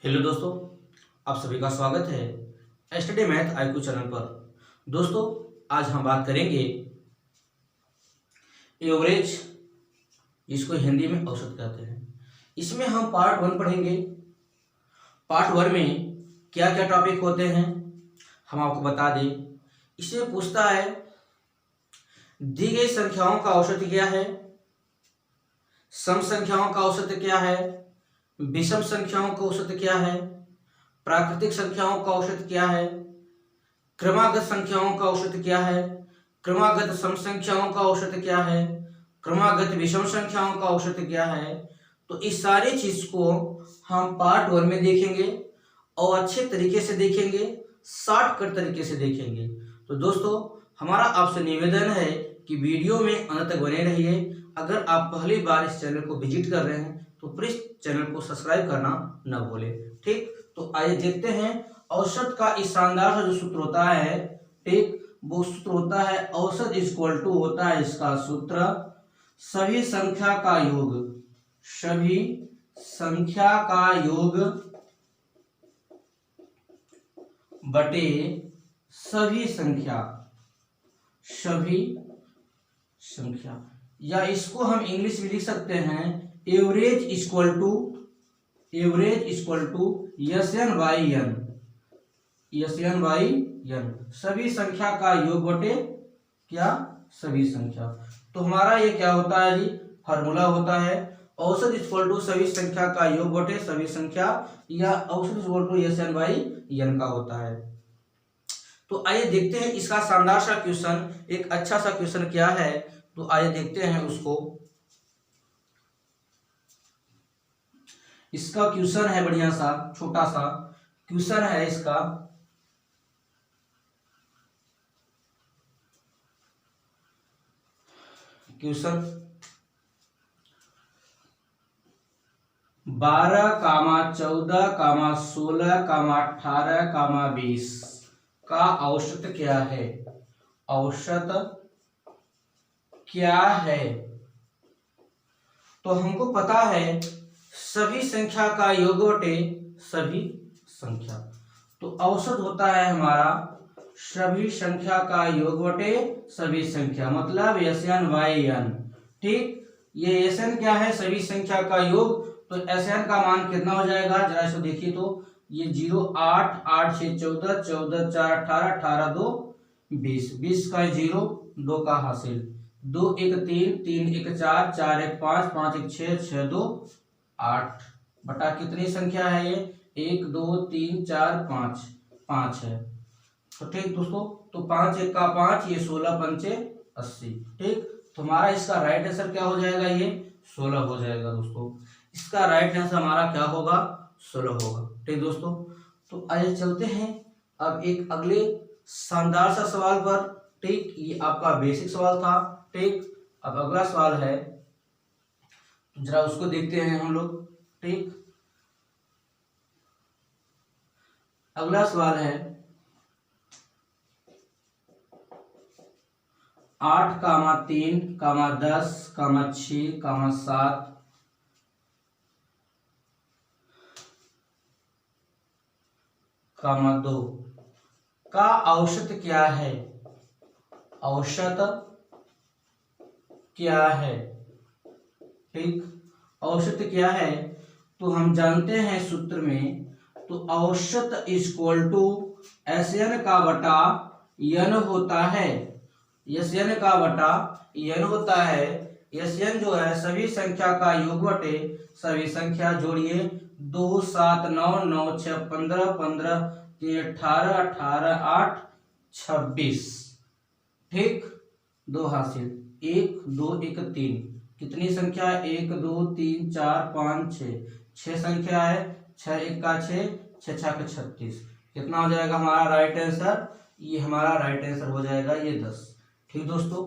Hello दोस्तों, आप सभी का स्वागत है एसटीडी मैथ आईक्यू चैनल पर। दोस्तों, आज हम बात करेंगे एवरेज, जिसको हिंदी में औसत कहते हैं। इसमें हम पार्ट 1 पढ़ेंगे। पार्ट 1 में क्या क्या टॉपिक होते हैं हम आपको बता दें। इसमें पूछता है दी गई संख्याओं का औसत क्या है, सम संख्याओं का औसत क्या है, विषम संख्याओं का औसत क्या है, प्राकृतिक संख्याओं का औसत क्या है, क्रमागत संख्याओं का औसत क्या है, क्रमागत सम संख्याओं का औसत क्या है, क्रमागत विषम संख्याओं का औसत क्या है। तो इस सारी चीज को हम पार्ट 1 में देखेंगे और अच्छे तरीके से देखेंगे, शॉर्टकट तरीके से देखेंगे। तो दोस्तों, हमारा आपसे निवेदन है कि वीडियो में अंत तक बने रहिए। अगर आप पहली बार इस चैनल को विजिट कर रहे हैं तो प्लीज चैनल को सब्सक्राइब करना न भूलें। ठीक, तो आइए देखते हैं औसत का इस शानदार सा जो सूत्र होता है। ठीक, वो सूत्र होता है औसत इक्वल टू होता है इसका सूत्र सभी संख्या का योग, सभी संख्या का योग बटे सभी संख्या, सभी संख्या, या इसको हम इंग्लिश में लिख सकते हैं average equal to S N by N, सभी संख्या का योग बटे क्या, सभी संख्या। तो हमारा ये क्या होता है जी, फार्मूला होता है औसत इक्वल टू सभी संख्या का योग बटे सभी संख्या, या औसत equal to S N by N का होता है। तो आइए देखते हैं इसका शानदार सा क्वेश्चन, एक अच्छा सा क्वेश्चन क्या है। तो आइए देखते हैं उसको। इसका क्वेश्चन है बढ़िया सा, छोटा सा क्वेश्चन है इसका। क्वेश्चन 12, 14, 16, 18, 20 का औसत क्या है, औसत क्या है। तो हमको पता है सभी संख्या का योग बटे सभी संख्या, तो औसत होता है हमारा सभी संख्या का योग बटे सभी संख्या, मतलब एस एन बाई एन। ठीक, ये एस एन क्या है, सभी संख्या का योग। तो एस एन का मान कितना हो जाएगा, जरा इसको देखिए। तो ये 0, 8, 8, 6, 14, 14, 4, 18, 18, 2, 20, 20 का 0, 2 का हासिल, 2, 1, 3, 3, 1, 4, 4, 1, 5, 5, 1, 6, 6, 2, 8 बटा कितनी संख्या है ये, 1, 2, 3, 4, 5, 5 है। तो ठीक दोस्तों, तो 5 1 का 5, ये 16 पंचे 80। ठीक, तो हमारा इसका राइट आंसर क्या हो जाएगा, ये 16 हो जाएगा दोस्तों। इसका राइट आंसर हमारा क्या होगा, 16 होगा। ठीक दोस्तों, तो आइए चलते हैं अब एक अगले शानदार सा सवाल पर। ठीक, ये आपका बेसिक सवाल था। ठीक, अब अगला सवाल है, जरा उसको देखते हैं हम लोग। ठीक, अगला सवाल है 8, 3, 10, 6, 7 2 का औसत क्या है, औसत क्या है। ठीक, औसत क्या है, तो हम जानते हैं सूत्र में, तो औसत इक्वल टू एस एन का बटा एन होता है, एस एन का बटा एन होता है। एस एन जो है सभी संख्या का योग बटे सभी संख्या, जोड़िए 2, 7, 9, 9, 6, 15, 15, 3, 18, 18, 8, 26। ठीक, 2 हासिल, 1, 2, 1, 3, कितनी संख्या है, 1, 2, 3, 4, 5, 6, 6 संख्या है, 6 1 का 6, 6 6 का 36। कितना हो जाएगा हमारा राइट आंसर, ये हमारा राइट आंसर हो जाएगा ये 10। ठीक दोस्तों,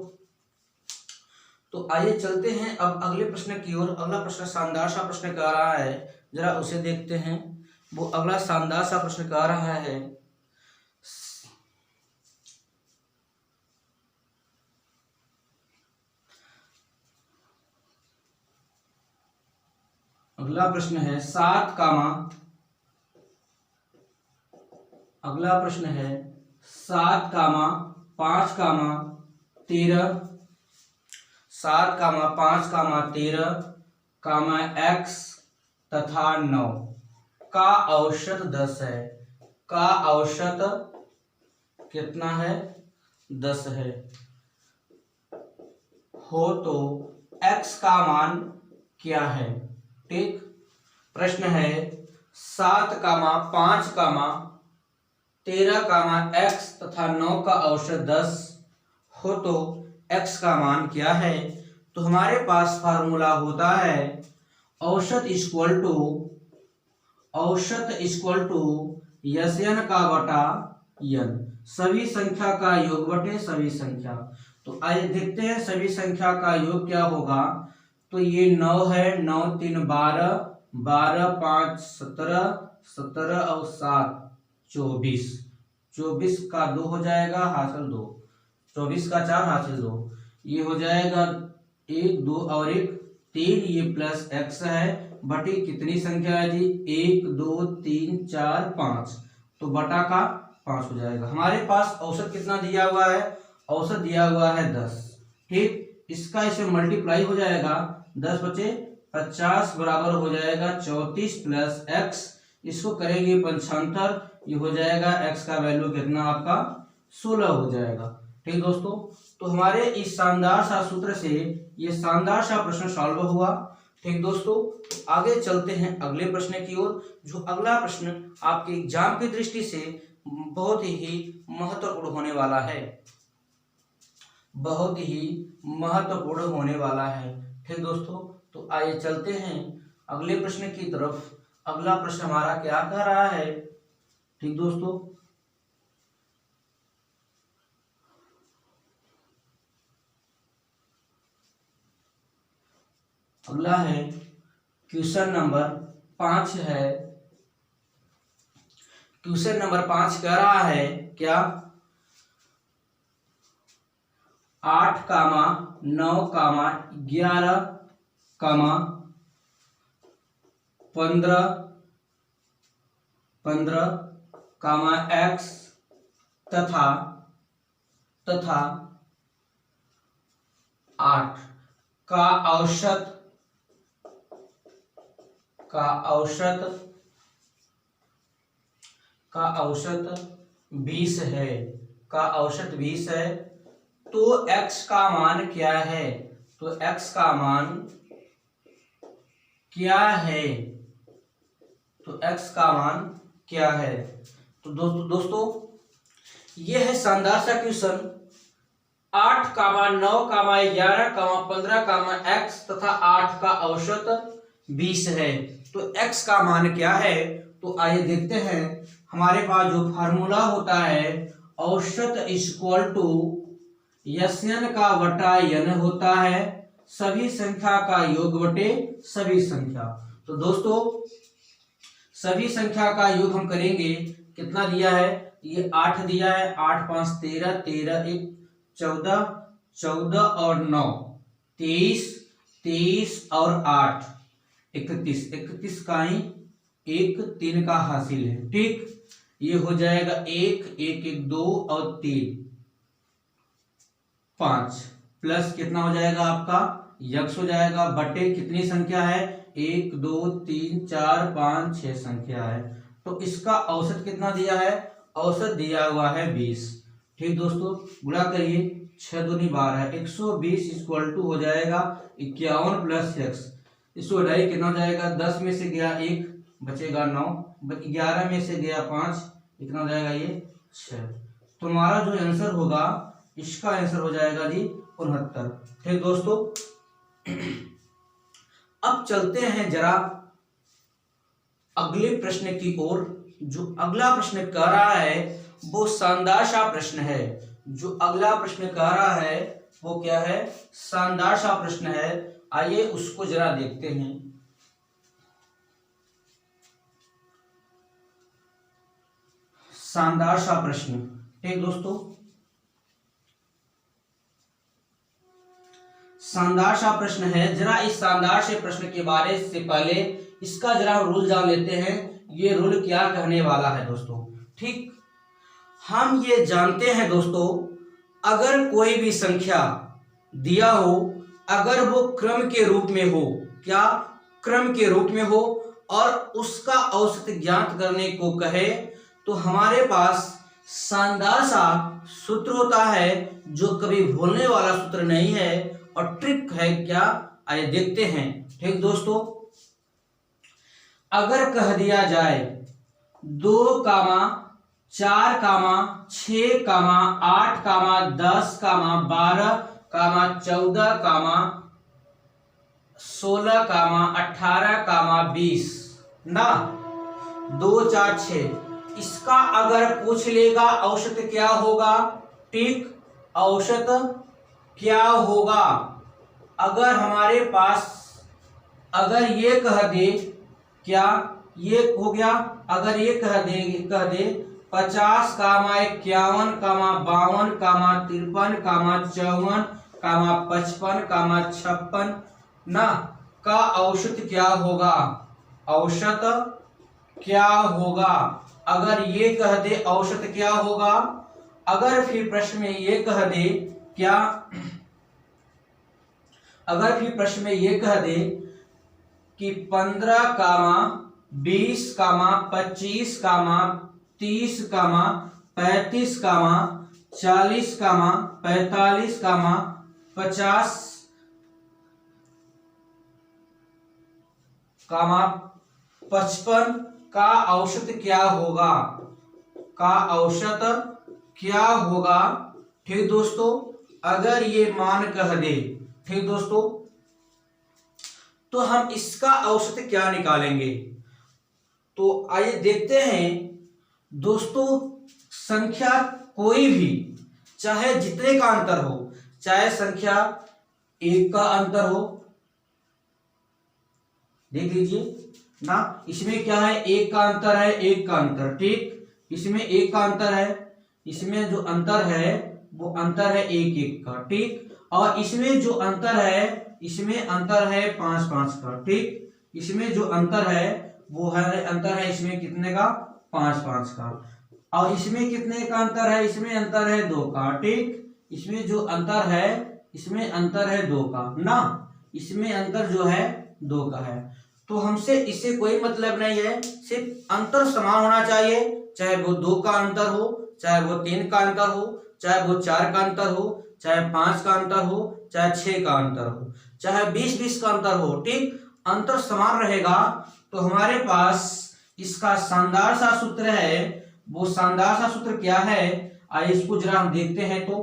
तो आइए चलते हैं अब अगले प्रश्न की ओर। अगला प्रश्न शानदार सा प्रश्न कह रहा है, जरा उसे देखते हैं। वो अगला शानदार सा प्रश्न कह रहा है, अगला प्रश्न है 7, अगला प्रश्न है 7, 5, 13, 7, 5, 13, x तथा 9 का औसत 10 है। का औसत कितना है? 10 है। हो तो x का मान क्या है? ठीक। प्रश्न है 7, 5, 13, x तथा 9 का औसत 10 हो तो x का मान क्या है? तो हमारे पास फार्मूला होता है औसत इक्वल टू यन का बटा यन, सभी संख्या का योग बटे सभी संख्या। तो आइए देखते हैं सभी संख्या का योग क्या होगा। तो ये 9 है, 9 3 12, 12 5 17, 17 और 7 24, 24 का 2 हो जाएगा हासिल 2, 24 का 4 हासिल 2, ये हो जाएगा 1 2 और 1 3, ये प्लस x है बटी कितनी संख्या है जी? 1 2 3 4 5, तो बटा का 5 हो जाएगा। हमारे पास औसत कितना दिया हुआ है? औसत दिया हुआ है 10। ठीक, इसका इसे मल्टीप्लाई हो जाएगा, 10 बचे 50 बराबर हो जाएगा 34 प्लस x, इसको करेंगे 75, ये हो जाएगा x का वैल्यू कितना आपका? 16 हो जाएगा। ठीक दोस्तों, तो हमारे इस शानदार सा सूत्र से ये शानदार सा प्रश्न सॉल्व हुआ। ठीक दोस्तों, आगे चलते हैं अगले प्रश्न की ओर। जो अगला प्रश्न आपके एग्जाम की दृष्टि से बहुत ही महत्वपूर्ण होने वाला है, बहुत ही महत्वपूर्ण होने वाला है। ठीक दोस्तों, तो आइए चलते हैं अगले प्रश्न की तरफ। अगला प्रश्न हमारा क्या कह रहा है? ठीक दोस्तों, अगला है क्वेश्चन नंबर 5 है। क्वेश्चन नंबर 5 कह रहा है क्या? 8, 9, 11, 15, x तथा 8 का औसत 20 है। का औसत 20 है, तो x का मान क्या है? तो x का मान क्या है? तो x का मान क्या है? तो दोस्तों यह है शानदार सा क्वेश्चन। 8, 9, 11, 15, x तथा 8 का औसत 20 है, तो x का मान क्या है? तो आइए देखते हैं। हमारे पास जो फार्मूला होता है औसत इक्वल टू यन का बटा यन होता है, सभी संख्या का योग बटे सभी संख्या। तो दोस्तों सभी संख्या का योग हम करेंगे, कितना दिया है? ये 8 दिया है, 8 5 13, 13 1 14, 14 और 9 23, 23 और 8 31, 31 का ही 1 3 का हासिल है। ठीक, ये हो जाएगा 1 1 1 2 और 3 5, प्लस कितना हो जाएगा आपका? यक्स हो जाएगा बटे कितनी संख्या है? 1 2 3 4 5 6 संख्या है। तो इसका औसत कितना दिया है? औसत दिया हुआ है 20। ठीक दोस्तों, गुणा करिए, 6 दूनी 12, 120 इक्वल टू हो जाएगा 51 प्लस x। इसको हटाइए, कितना हो जाएगा? 10 में से गया 1, बचेगा 9, 11 में से गया 5, कितना हो जाएगा? ये 6। तो हमारा जो आंसर होगा, इसका आंसर हो जाएगा जी 69। ठीक दोस्तों, अब चलते हैं जरा अगले प्रश्न की ओर। जो अगला प्रश्न कह रहा है वो शानदार सा प्रश्न है। जो अगला प्रश्न कह रहा है वो क्या है? शानदार सा प्रश्न है। आइए उसको जरा देखते हैं। शानदार सा प्रश्न। ठीक दोस्तों, शानदार सा प्रश्न है। जरा इस शानदार से प्रश्न के बारे से पहले इसका जरा रूल जान लेते हैं। ये रूल क्या कहने वाला है दोस्तों। ठीक, हम ये जानते हैं दोस्तों, अगर कोई भी संख्या दिया हो, अगर वो क्रम के रूप में हो, क्या क्रम के रूप में हो, और उसका औसत ज्ञात करने को कहे, तो हमारे पास शानदार सा सूत्र होता है जो कभी भूलने वाला सूत्र नहीं है, और ट्रिक है क्या, आइए देखते हैं। ठीक दोस्तों, अगर कह दिया जाए 2, 4, 6, 8, 10, 12, 14, 16, 18, 20 ना, 2, 4, 6, इसका अगर पूछ लेगा औसत क्या होगा, ठीक, औसत क्या होगा। अगर हमारे पास अगर ये कह दे, क्या ये हो गया, अगर ये कह दे 50, 51, 52, 53, 54, 55, 56 ना, का औसत क्या होगा, औसत क्या होगा। अगर ये कह दे औसत क्या होगा, अगर फिर प्रश्न में ये कह दे क्या, अगर फिर प्रश्न में ये कह दे कि 15, 20, 25, 30, 35, 40, 45, 50, 55 का औसत क्या होगा, का औसत क्या होगा। ठीक दोस्तों, अगर ये मान कह दे, ठीक दोस्तों, तो हम इसका औसत क्या निकालेंगे। तो आइए देखते हैं दोस्तों, संख्या कोई भी, चाहे जितने का अंतर हो, चाहे संख्या 1 का अंतर हो, देख लीजिए ना, इसमें क्या है, 1 का अंतर है, 1 का अंतर, ठीक, इसमें 1 का अंतर है, इसमें जो अंतर है वो अंतर है 1, 1 का, ठीक, और इसमें जो अंतर है, इसमें अंतर है 5, 5 का, ठीक, इसमें जो अंतर है वो है, अंतर है इसमें कितने का, 5, 5 का, और इसमें कितने का अंतर है, इसमें अंतर है 2 का, ठीक, इसमें जो अंतर है, इसमें अंतर है 2 का ना, इसमें अंतर जो है 2 का है। तो हमसे इससे कोई मतलब नहीं है, सिर्फ अंतर समान होना चाहिए, चाहे वो 2 का अंतर हो, चाहे वो 3 का अंतर हो, चाहे वो 4 का अंतर हो, चाहे 5 का अंतर हो, चाहे 6 का अंतर हो, चाहे 20-20 का अंतर हो, ठीक, अंतर समान रहेगा। तो हमारे पास इसका शानदार सा सूत्र है, वो शानदार सा सूत्र क्या है, आइए इसको जरा हम देखते हैं। तो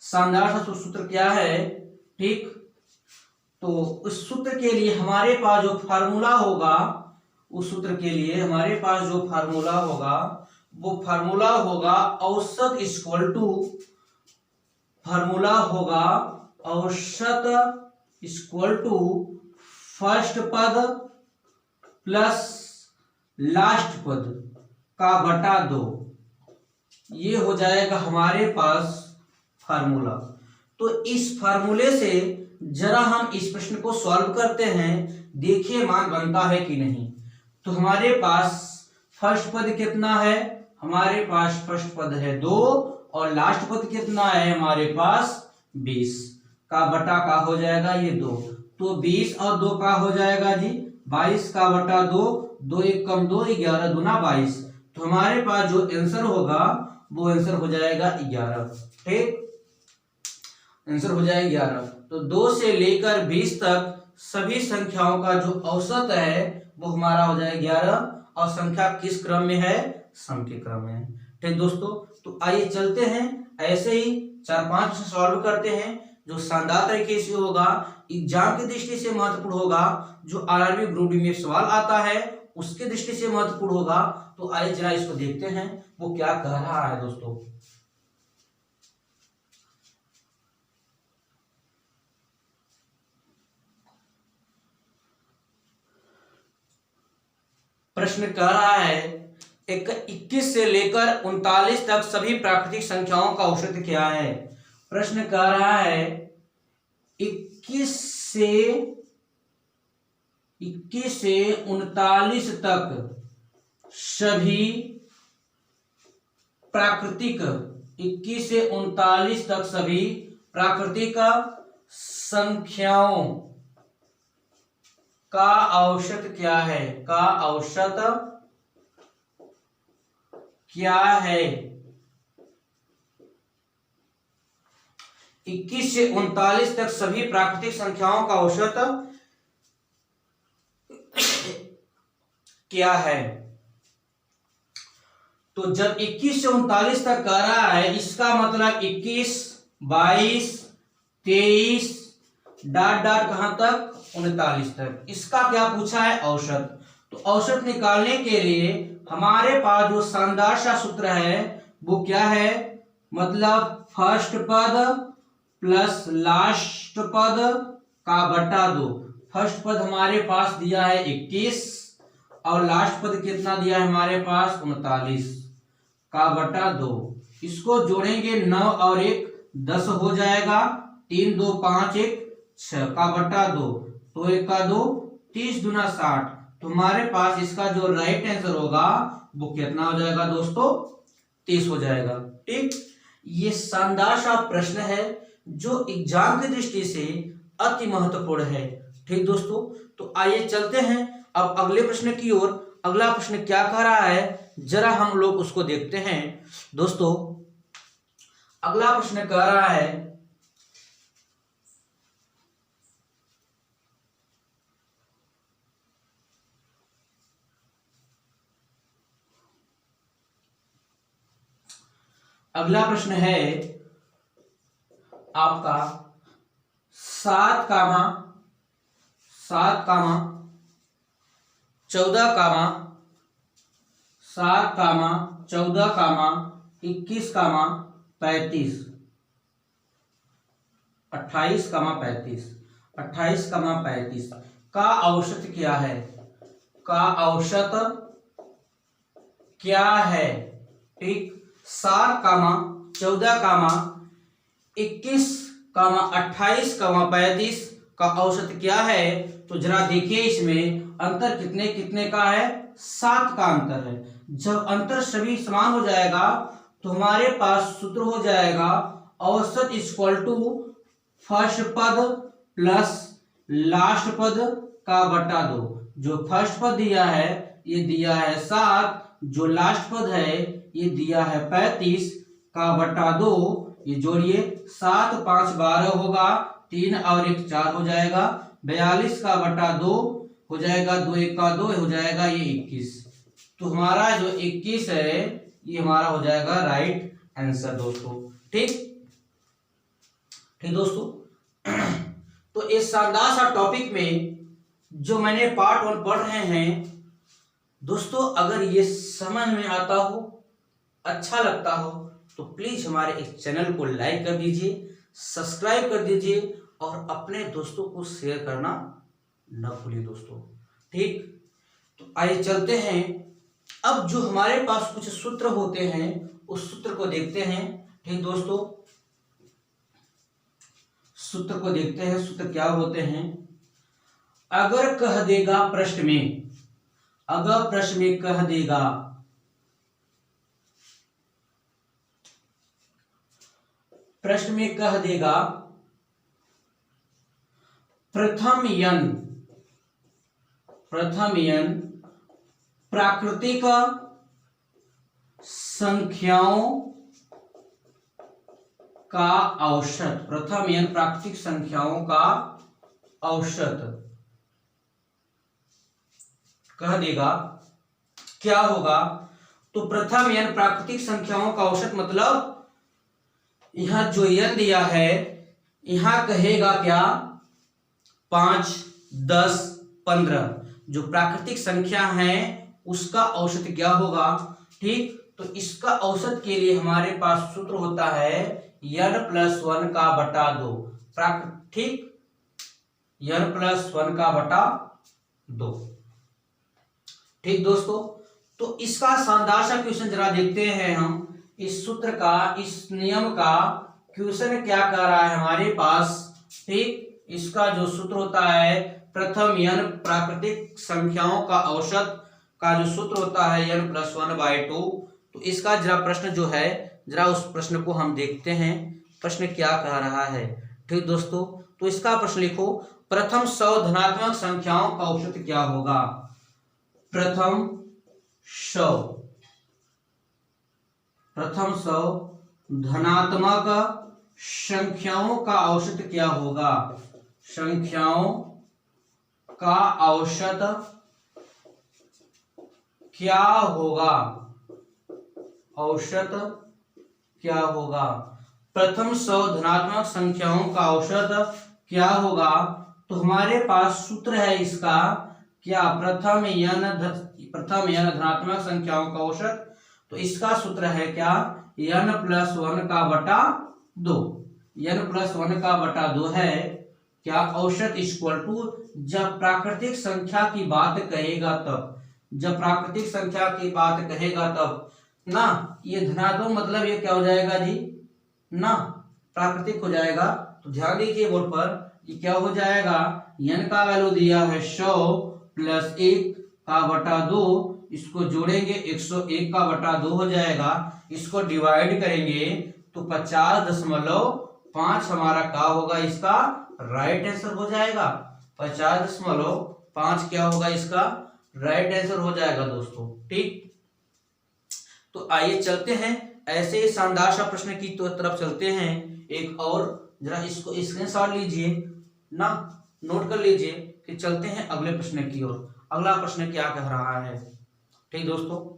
शानदार सा सूत्र क्या है, ठीक, तो उस सूत्र के लिए हमारे पास जो फार्मूला होगा, उस सूत्र के लिए हमारे पास जो फार्मूला होगा वो फार्मूला होगा औसत इक्वल टू, फार्मूला होगा औसत इक्वल टू फर्स्ट पद प्लस लास्ट पद का बटा 2, ये हो जाएगा हमारे पास फार्मूला। तो इस फार्मूले से जरा हम इस प्रश्न को सॉल्व करते हैं, देखिए मान बनता है कि नहीं। तो हमारे पास फर्स्ट पद कितना है, हमारे पास फर्स्ट पद है 2, और लास्ट पद कितना है हमारे पास 20 का बटा का हो जाएगा ये 2, तो 20 और 2 का हो जाएगा जी 22 का बटा 2, 2 1 कम 2, 11 दूना 22। तो हमारे पास जो आंसर होगा वो आंसर हो जाएगा 11, ठीक, आंसर हो जाएगा 11। तो 2 से लेकर 20 तक सभी संख्याओं का जो औसत है वो हमारा हो जाएगा 11, और संख्या किस क्रम में है, सम के क्रम में है, ठीक दोस्तों। तो आइए चलते हैं, ऐसे ही 4-5 प्रश्न सॉल्व करते हैं, जो शानदार तरीके से होगा, एग्जाम की दृष्टि से महत्वपूर्ण होगा, जो आरआरबी ग्रुप डी में सवाल आता है उसके दृष्टि से महत्वपूर्ण होगा। तो आइए जरा इसको देखते हैं वो क्या कह रहा है दोस्तों। प्रश्न कह रहा है 21 से लेकर 39 तक सभी प्राकृतिक संख्याओं का औसत क्या है। प्रश्न कह रहा है 21 से 39 तक सभी प्राकृतिक 21 से 39 तक सभी प्राकृतिक संख्याओं का औसत क्या है? का औसत क्या है? 21 से 39 तक सभी प्राकृतिक संख्याओं का औसत क्या है? तो जब 21 से 39 तक कह रहा है, इसका मतलब 21, 22, 23 डॉट डॉट कहां तक? 39 तक। इसका क्या पूछा है? औसत। तो औसत निकालने के लिए हमारे पास जो शानदार सा सूत्र है वो क्या है? मतलब फर्स्ट पद प्लस लास्ट पद का बटा 2। फर्स्ट पद हमारे पास दिया है 21 और लास्ट पद कितना दिया है हमारे पास? 39 का बटा 2। इसको जोड़ेंगे 9 और 1 10 हो जाएगा। 3 2 5 1 6 का बटा 2। तो 1 का 2 30 दूना 60। तो हमारे पास इसका जो राइट आंसर होगा वो कितना हो जाएगा दोस्तों? 30 हो जाएगा। ठीक, ये शानदार सा प्रश्न है जो एग्जाम की दृष्टि से अति महत्वपूर्ण है। ठीक दोस्तों, तो आइए चलते हैं अब अगले प्रश्न की ओर। अगला प्रश्न क्या कह रहा है जरा हम लोग उसको देखते हैं। दोस्तों अगला प्रश्न कह रहा है अगला प्रश्न है आपका 7 कामा 14 कामा 21 कामा 35 28 कामा 35 का औसत क्या है? का औसत क्या है? ठीक, 7 कामा 14 कामा 21 कामा 28 कामा 35 का औसत क्या है? तो जरा देखिए इसमें अंतर कितने कितने का है? 7 का अंतर है। जब अंतर सभी समान हो जाएगा तो हमारे पास सूत्र हो जाएगा औसत इक्वल टू फर्स्ट पद प्लस लास्ट पद का बटा 2। जो फर्स्ट पद दिया है ये दिया है 7, जो लास्ट पद है ये दिया है 35 का बटा 2। ये जोड़िए 7 5 12 होगा, 3 और 1 4 हो जाएगा, 42 का बटा 2 हो जाएगा, 2 1 का 2 हो जाएगा, ये 21। तो हमारा जो 21 है ये हमारा हो जाएगा राइट आंसर दोस्तों। ठीक ठीक दोस्तों, तो इस शानदार सा टॉपिक में जो मैंने पार्ट 1 पढ़ रहे हैं दोस्तों, अगर ये समझ में आता हो, अच्छा लगता हो तो प्लीज हमारे इस चैनल को लाइक कर दीजिए, सब्सक्राइब कर दीजिए और अपने दोस्तों को शेयर करना न भूलिए दोस्तों। ठीक, तो आइए चलते हैं। अब जो हमारे पास कुछ सूत्र होते हैं उस सूत्र को देखते हैं। ठीक दोस्तों, सूत्र को देखते हैं। सूत्र क्या होते हैं? अगर कह देगा प्रश्न में, अगर प्रश्न में कह देगा प्रथम यन प्राकृतिक संख्याओं का औसत, प्रथम यन प्राकृतिक संख्याओं का औसत कह देगा, क्या होगा? तो प्रथम यन प्राकृतिक संख्याओं का औसत मतलब यहां जो यन दिया है यहां कहेगा क्या? 5 10 15 जो प्राकृतिक संख्या है उसका औसत क्या होगा? ठीक, तो इसका औसत के लिए हमारे पास सूत्र होता है n+1 का बटा 2। ठीक, n+1 का बटा 2। ठीक दोस्तों, तो इसका शानदार सा क्वेश्चन जरा देखते हैं हम। इस सूत्र का, इस नियम का क्वेश्चन क्या कर रहा है हमारे पास। ठीक, इसका जो सूत्र होता है प्रथम n प्राकृतिक संख्याओं का औसत का जो सूत्र होता है n+1/2 तो इसका जरा प्रश्न जो है, जरा उस प्रश्न को हम देखते हैं, प्रश्न क्या कह रहा है। ठीक दोस्तों, तो इसका प्रश्न लिखो, प्रथम 100 धनात्मक संख्याओं का औसत क्या होगा। प्रथम 100 धनात्मक संख्याओं का औसत क्या होगा। संख्याओं का औसत क्या होगा। औसत क्या होगा। प्रथम 100 धनात्मक संख्याओं का औसत क्या होगा। तो हमारे पास सूत्र है इसका क्या, प्रथम n धनात्मक संख्याओं का औसत। तो इसका सूत्र है क्या, n+1 का बटा 2। n+1 का बटा 2 है क्या, औसत इक्वल टू, जब प्राकृतिक संख्या की बात कहेगा तब, जब प्राकृतिक संख्या की बात कहेगा तब ना, ये धनात्मक मतलब ये क्या हो जाएगा जी ना, प्राकृतिक हो जाएगा। तो ध्यान दीजिए बोर्ड पर, ये क्या हो जाएगा, n का वैल्यू दिया है 100 + 1 का बटा 2, इसको जोड़ेंगे 101 का बटा 2 हो जाएगा, इसको डिवाइड करेंगे तो 50.5 हमारा क्या होगा, इसका राइट आंसर हो जाएगा। 50.5 क्या होगा, इसका राइट आंसर हो जाएगा दोस्तों। ठीक, तो आइए चलते हैं ऐसे शानदार सा प्रश्न की तरफ चलते हैं। एक और जरा इसको स्क्रीनशॉट लीजिए ना, नोट कर लीजिए कि चलते हैं अगले प्रश्न की ओर। अगला प्रश्न क्या कह रहा है। ठीक दोस्तों,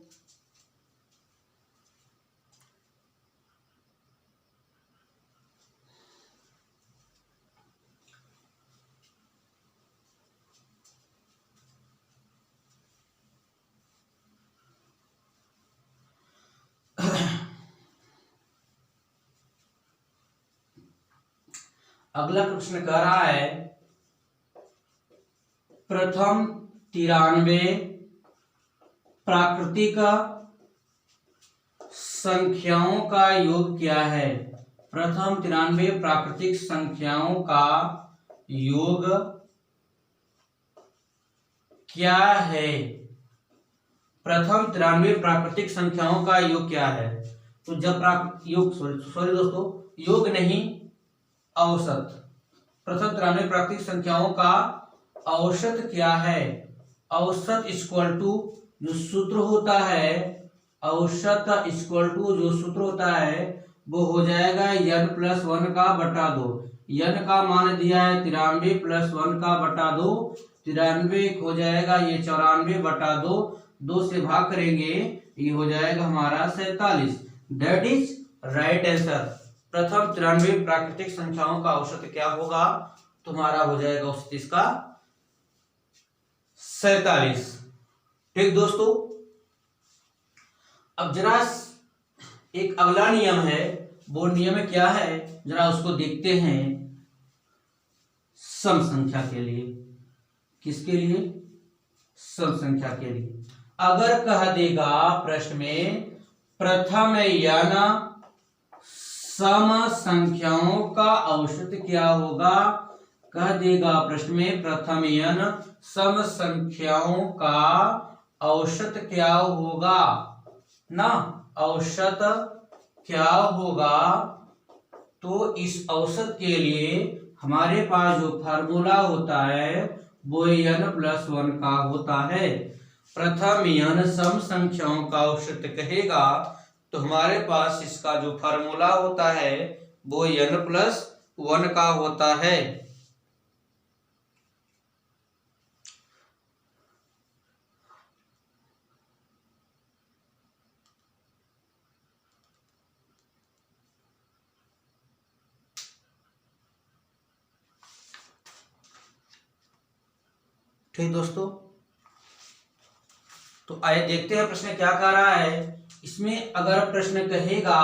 अगला प्रश्न कह रहा है, प्रथम 93 प्राकृतिक संख्याओं का योग क्या है। प्रथम 93 प्राकृतिक संख्याओं का योग क्या है। प्रथम 93 प्राकृतिक संख्याओं का योग क्या है। तो जब योग सॉरी दोस्तों, योग नहीं, औसत। प्रथम 93 प्राकृतिक संख्याओं का औसत क्या है। औसत इक्वल टू जो सूत्र होता है, औसत इक्वल टू जो सूत्र होता है वो हो जाएगा n+1 का बटा 2। n का मान दिया है 93 + 1 का बटा 2, 93 हो जाएगा ये 94 बटा 2, 2 से भाग करेंगे ये हो जाएगा हमारा 47। That is right answer. प्रथम 93 प्राकृतिक संख्याओं का औसत क्या होगा, तुम्हारा हो जाएगा औसत इसका 47। ठीक दोस्तों, अब जरा एक अगला नियम है, वो नियम क्या है जरा उसको देखते हैं। सम संख्या के लिए, किसके लिए, सम संख्या के लिए। अगर कह देगा प्रश्न में प्रथम n सम संख्याओं का औसत क्या होगा, कह देगा प्रश्न में प्रथम n सम संख्याओं का औसत क्या होगा ना, औसत क्या होगा। तो इस औसत के लिए हमारे पास जो फार्मूला होता है वो n+1 का होता है। प्रथम n सम संख्याओं का औसत कहेगा तो हमारे पास इसका जो फार्मूला होता है वो n+1 का होता है। ठीक दोस्तों, तो आइए देखते हैं प्रश्न क्या कह रहा है। इसमें अगर प्रश्न कहेगा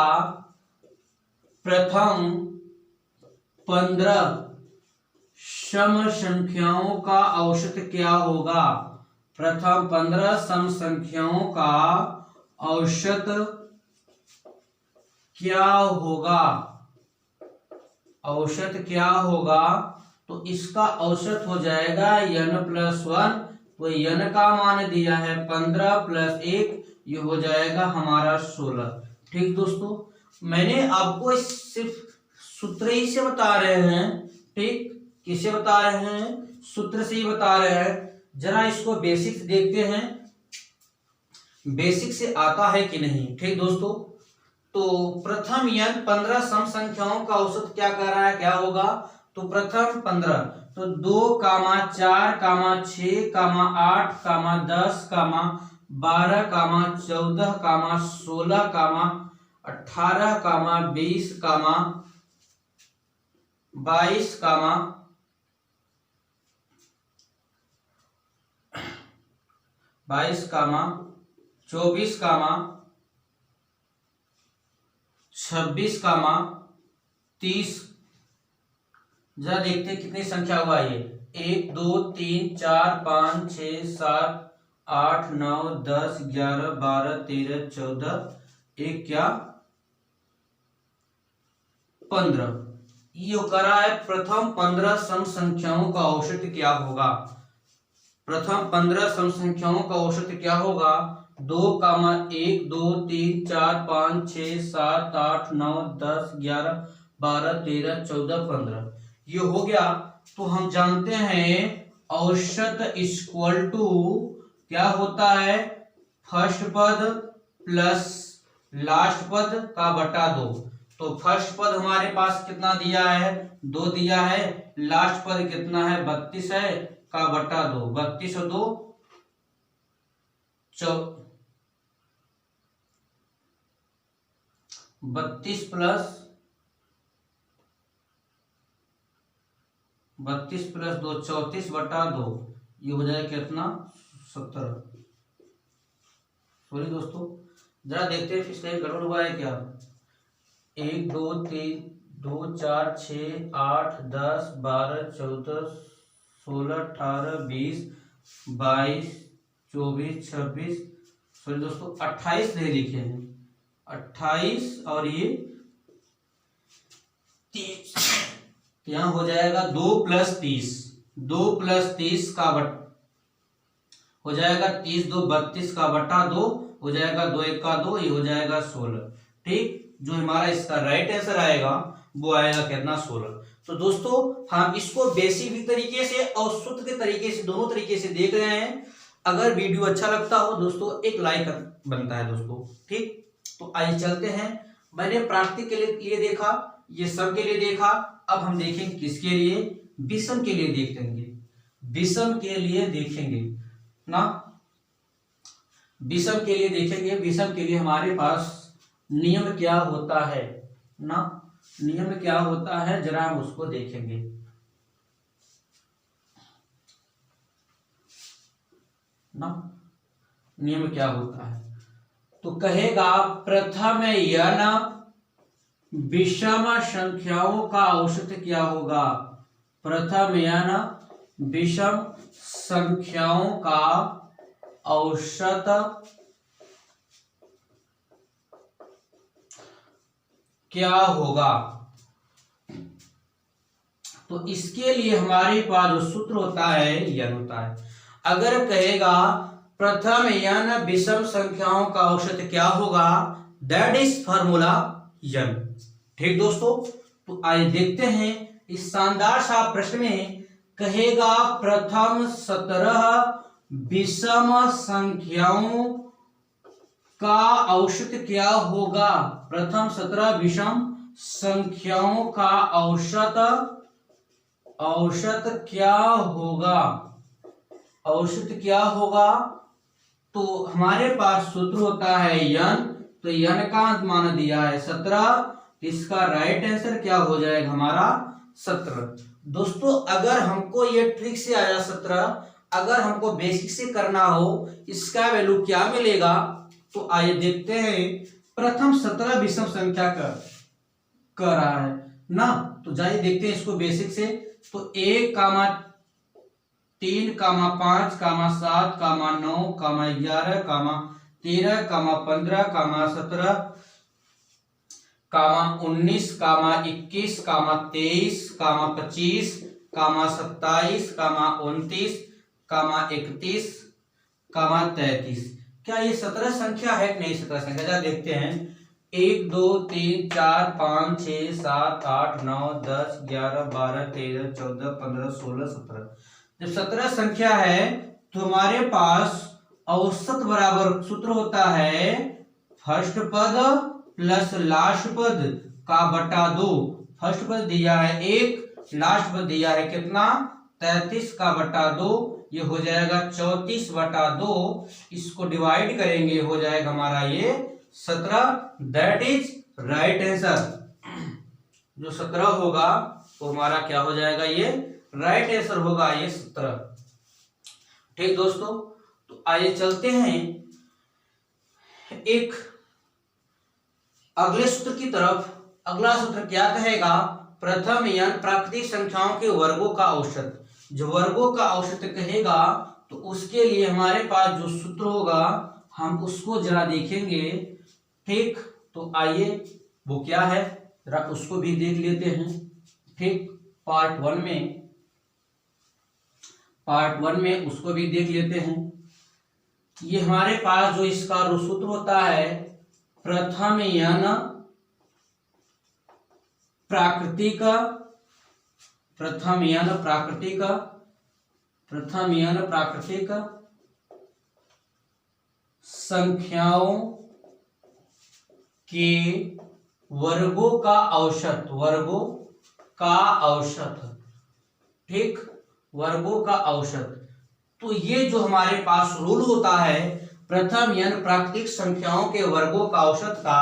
प्रथम 15 सम संख्याओं का औसत क्या होगा। प्रथम 15 सम संख्याओं का औसत क्या होगा, औसत क्या होगा। तो इसका औसत हो जाएगा n+1, तो n का मान दिया है 15 + 1 ये हो जाएगा हमारा 16। ठीक दोस्तों, मैंने आपको सिर्फ सूत्र ही से बता रहे हैं। ठीक, किसे बता रहे हैं? सूत्र से ही बता रहे हैं। जरा इसको बेसिक्स देखते हैं, बेसिक से आता है कि नहीं। ठीक दोस्तों, तो प्रथम n 15 सम संख्याओं का औसत क्या कर रहा है, क्या होगा? तो प्रथम 15, तो 2, 4, 6, 8, 10, 12, 14, 16, 18, 20, 22, 24, 26, 30। जरा देखते हैं कितनी संख्या हुआ ये। 1, 2, 3, 4, 5, 6, 7, 8, 9, 10, 11, 12, 13, 14, एक क्या 15। ये करा है प्रथम 15 सम संख्याओं का औसत क्या होगा। प्रथम 15 सम संख्याओं का औसत क्या होगा? 2, 1, 2, 3, 4, 5, 6, 7, 8, 9, 10, 11, 12, 13, 14, 15। ये हो गया। तो हम जानते हैं औसत इक्वल टू क्या होता है? फर्स्ट पद प्लस लास्ट पद का बटा 2। तो फर्स्ट पद हमारे पास कितना दिया है? 2 दिया है। लास्ट पद कितना है? 32 है, का बटा 2। 32 और 2 32 प्लस 2 34 बटा 2। ये हो जाएगा कितना? 17। सॉरी दोस्तों, जरा देखते हैं फिर कहीं गड़बड़ हुआ है क्या। 1, 2, 3, 2, 4, 6, 8, 10, 12, 14, 16, 18, 20, 22, 24, 26, सॉरी दोस्तों 28 नहीं लिखे हैं। 28 और ये 30, यहाँ हो जाएगा 2 प्लस 30। 2 प्लस 30 का बट हो जाएगा 30, 2 32 का बटा 2 हो जाएगा 2 1 का 2, ये हो जाएगा 16। ठीक, जो हमारा इसका राइट आंसर आएगा वो आएगा कितना? 16। तो दोस्तों हम इसको बेसिक तरीके से और सूत्र के तरीके से, दोनों तरीके से देख रहे हैं। अगर वीडियो अच्छा लगता हो दोस्तों, एक लाइक बनता है दोस्तों। ठीक, तो आइए चलते हैं। मैंने प्राकृतिक के लिए देखा, ये सब के लिए देखा। अब हम देखेंगे किसके लिए? विषम के लिए देखेंगे। विषम के लिए देखेंगे ना, विषम के लिए देखेंगे। विषम के लिए हमारे पास नियम क्या होता है ना, नियम क्या होता है जरा हम उसको देखेंगे ना। नियम क्या होता है तो कहेगा प्रथम n विषम संख्याओं का औसत क्या होगा। प्रथम n विषम संख्याओं का औसत क्या होगा। तो इसके लिए हमारे पास जो सूत्र होता है n होता है। अगर कहेगा प्रथम n विषम संख्याओं का औसत क्या होगा, दैट इज फॉर्मूला n। ठीक दोस्तों, तो आइए देखते हैं इस शानदार सा प्रश्न में। कहेगा प्रथम 17 विषम संख्याओं का औसत क्या होगा। प्रथम 17 विषम संख्याओं का औसत क्या होगा। औसत क्या होगा, तो हमारे पास सूत्र होता है n। तो n का मान दिया है 17, इसका राइट आंसर क्या हो जाएगा हमारा 17। दोस्तों अगर हमको ये ट्रिक से आया 17, अगर हमको बेसिक से करना हो इसका वैल्यू क्या मिलेगा, तो आइए देखते हैं। प्रथम 17 विषम संख्या का कर रहा है ना, तो जाइए देखते हैं इसको बेसिक से। तो 1, 3, 5, 7, 9, 11, 13, 15, 17, 19, 21, 23, 25, 27, 29, 31, 33। क्या ये 17 संख्या है कि नहीं 17 संख्या? जरा देखते हैं। 1 2 3 4 5 6 7 8 9 10 11 12 13 14 15 16 17। जब 17 संख्या है तो हमारे पास औसत बराबर सूत्र होता है फर्स्ट पद प्लस लास्ट पद का बटा 2। फर्स्ट पद दिया है 1, लास्ट पद दिया है कितना 33 का बटा 2, ये हो जाएगा 34 बटा 2। इसको डिवाइड करेंगे हो जाएगा हमारा ये 17। That is right answer. जो 17 होगा वो हमारा क्या हो जाएगा, ये राइट आंसर होगा, ये 17। ठीक दोस्तों, तो आइए चलते हैं एक अगले सूत्र की तरफ। अगला सूत्र क्या कहेगा, प्रथम n प्राकृतिक संख्याओं के वर्गों का औसत। जो वर्गों का औसत कहेगा तो उसके लिए हमारे पास जो सूत्र होगा हम उसको जरा देखेंगे। ठीक, तो आइए वो क्या है जरा उसको भी देख लेते हैं। ठीक, पार्ट वन में उसको भी देख लेते हैं। ये हमारे पास जो इसका सूत्र होता है प्रथम n प्राकृतिक संख्याओं के वर्गों का औसत। ठीक, वर्गों का औसत। तो ये जो हमारे पास रूल होता है प्रथम n प्राकृतिक संख्याओं के वर्गों का औसत का,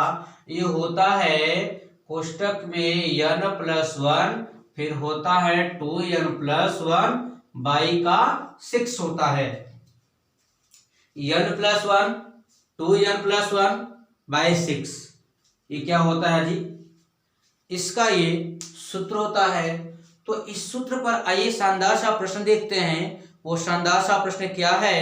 ये होता है कोष्टक में n+1, फिर होता है 2n+1 बाई का 6 होता है। n+1 2n+1 बाई 6 ये क्या होता है जी, इसका ये सूत्र होता है। तो इस सूत्र पर आइए शानदार सा प्रश्न देखते हैं। वो शानदार सा प्रश्न क्या है,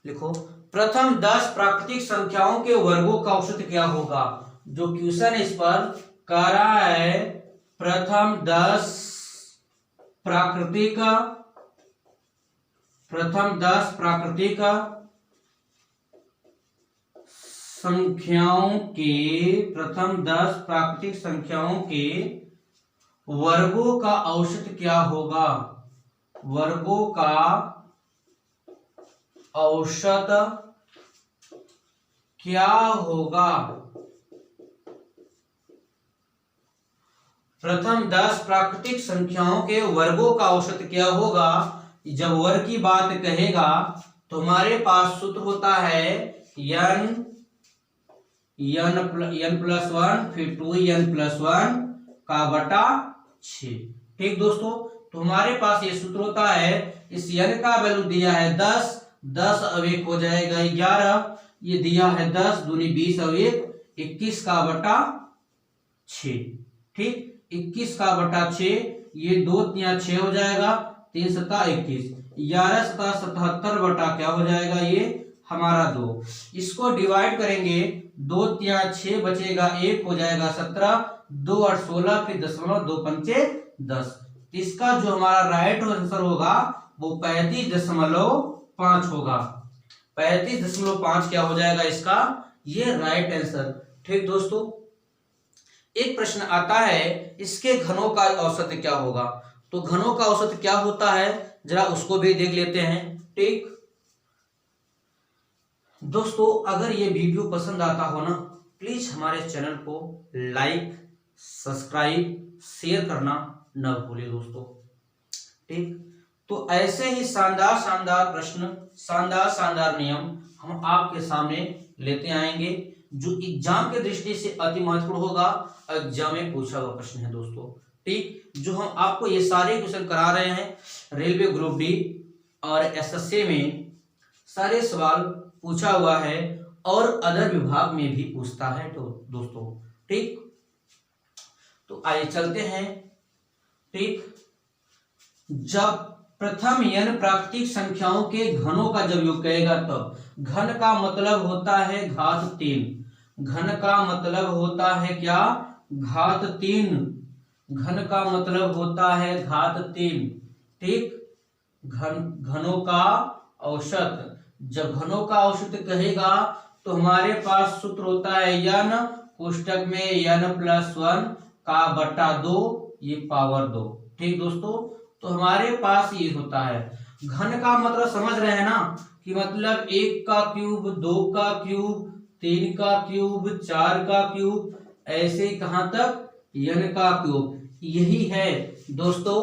लिखो प्रथम 10 प्राकृतिक संख्याओं के वर्गों का औसत क्या होगा। जो क्वेश्चन इस पर कह रहा है प्रथम 10 प्राकृतिक संख्याओं के वर्गों का औसत क्या होगा। वर्गों का औसत क्या होगा। प्रथम 10 प्राकृतिक संख्याओं के वर्गों का औसत क्या होगा। जब वर्ग की बात कहेगा तो हमारे पास सूत्र होता है n+1 फिर 2n+1 का बटा 6। ठीक दोस्तों, तो हमारे पास ये सूत्र होता है। इस n का वैल्यू दिया है 10, 10 अब 1 हो जाएगा 11, ये दिया है 10 दूनी 20 अब 1 21 का बटा 6। ठीक, 21 का बटा 6, ये 2 3 6 हो जाएगा, 3 7 21, 11 7 77 बटा क्या हो जाएगा ये हमारा 2। इसको डिवाइड करेंगे 2 3 6 बचेगा 1 हो जाएगा 17, 2 8 16 फिर 0.2 पंचे 10। इसका जो हमारा राइट आंसर होगा वो 35.5 होगा। 35.5 क्या हो जाएगा इसका, ये राइट आंसर। ठीक दोस्तों, एक प्रश्न आता है इसके घनों का औसत क्या होगा। तो घनों का औसत क्या होता है जरा उसको भी देख लेते हैं। ठीक दोस्तों, अगर ये वीडियो पसंद आता हो ना, प्लीज हमारे चैनल को लाइक सब्सक्राइब शेयर करना न भूलिए दोस्तों। ठीक, तो ऐसे ही शानदार प्रश्न, शानदार नियम हम आपके सामने लेते आएंगे जो एग्जाम के दृष्टि से अति महत्वपूर्ण होगा। एग्जाम में पूछा हुआ प्रश्न है दोस्तों। ठीक, जो हम आपको ये सारे क्वेश्चन करा रहे हैं, रेलवे ग्रुप डी और एसएससी में सारे सवाल पूछा हुआ है और अदर विभाग में भी पूछता है तो दोस्तों। ठीक, तो आइए चलते हैं। ठीक, जब प्रथम n प्राकृतिक संख्याओं के घनों का जब योग कहेगा तब घन का मतलब होता है घात 3। घन का मतलब होता है क्या, घात 3। घन का मतलब होता है घात 3। ठीक, घनों का औसत। जब घनों का औसत कहेगा तो हमारे पास सूत्र होता है n कोष्टक में n+1 का बटा 2 ये पावर 2। ठीक दोस्तों, तो हमारे पास ये होता है। घन का मतलब समझ रहे हैं ना, कि मतलब 1 का क्यूब, 2 का क्यूब, 3 का क्यूब, 4 का क्यूब, ऐसे कहां तक n का क्यूब। यही है दोस्तों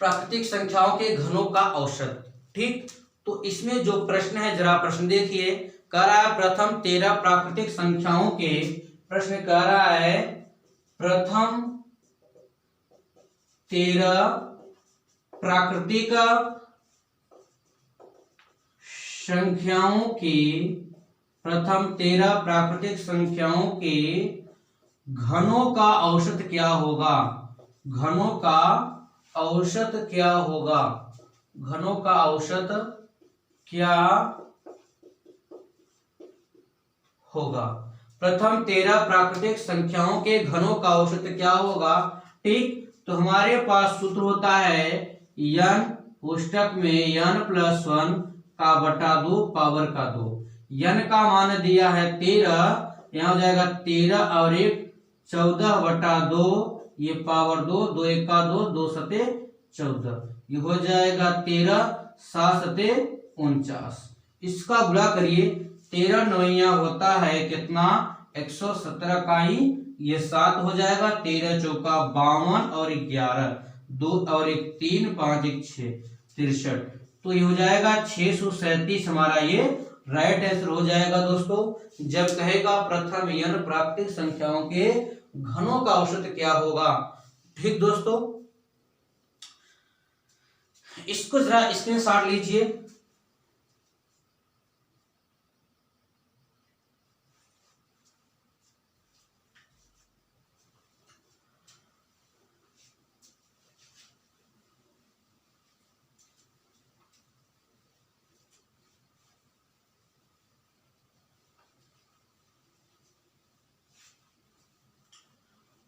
प्राकृतिक संख्याओं के घनों का औसत। ठीक, तो इसमें जो प्रश्न है जरा प्रश्न देखिए। कह रहा है प्रथम 13 प्राकृतिक संख्याओं के, प्रश्न कह रहा है प्रथम 13 प्राकृतिक संख्याओं के, प्रथम 13 प्राकृतिक संख्याओं के घनों का औसत क्या होगा। घनों का औसत क्या होगा, घनों का औसत क्या होगा। प्रथम 13 प्राकृतिक संख्याओं के घनों का औसत क्या होगा। ठीक, तो हमारे पास सूत्र होता है n कोष्टक में n+1 का बटा 2 पावर का 2। n का मान दिया है 13, यहाँ हो जाएगा 13 और 1 14/2 ये पावर 2, 2 1 का 2, 2 सते 14, ये हो जाएगा 13, 7 सते 49। इसका गुणा करिए, 13 9 होता है कितना 117 का ही, ये 7 हो जाएगा, 13 चौका 52 और 11, 2 और 1 3, 5 1 6 63, तो ये हो जाएगा 637 हमारा ये राइट आंसर हो जाएगा दोस्तों। जब कहेगा प्रथम n प्राकृतिक संख्याओं के घनों का औसत क्या होगा। ठीक दोस्तों, इसको जरा स्क्रीनशॉट लीजिए।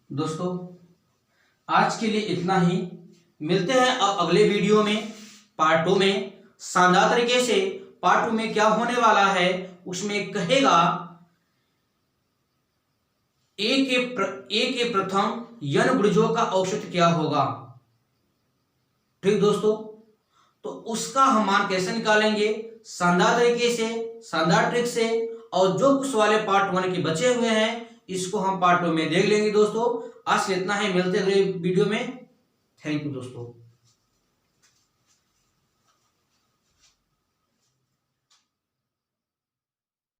दोस्तों आज के लिए इतना ही, मिलते हैं अब अगले वीडियो में पार्ट 2 में। शानदार तरीके से पार्ट 2 में क्या होने वाला है, उसमें कहेगा ए के प्रथम n गुणजों का औसत क्या होगा। ठीक दोस्तों, तो उसका हम मान कैसे निकालेंगे शानदार तरीके से, शानदार ट्रिक से, और जो कुछ वाले पार्ट 1 के बचे हुए हैं इसको हम पार्ट 2 में देख लेंगे दोस्तों। आज से इतना ही, मिलते हैं अगले वीडियो में। थैंक यू दोस्तों।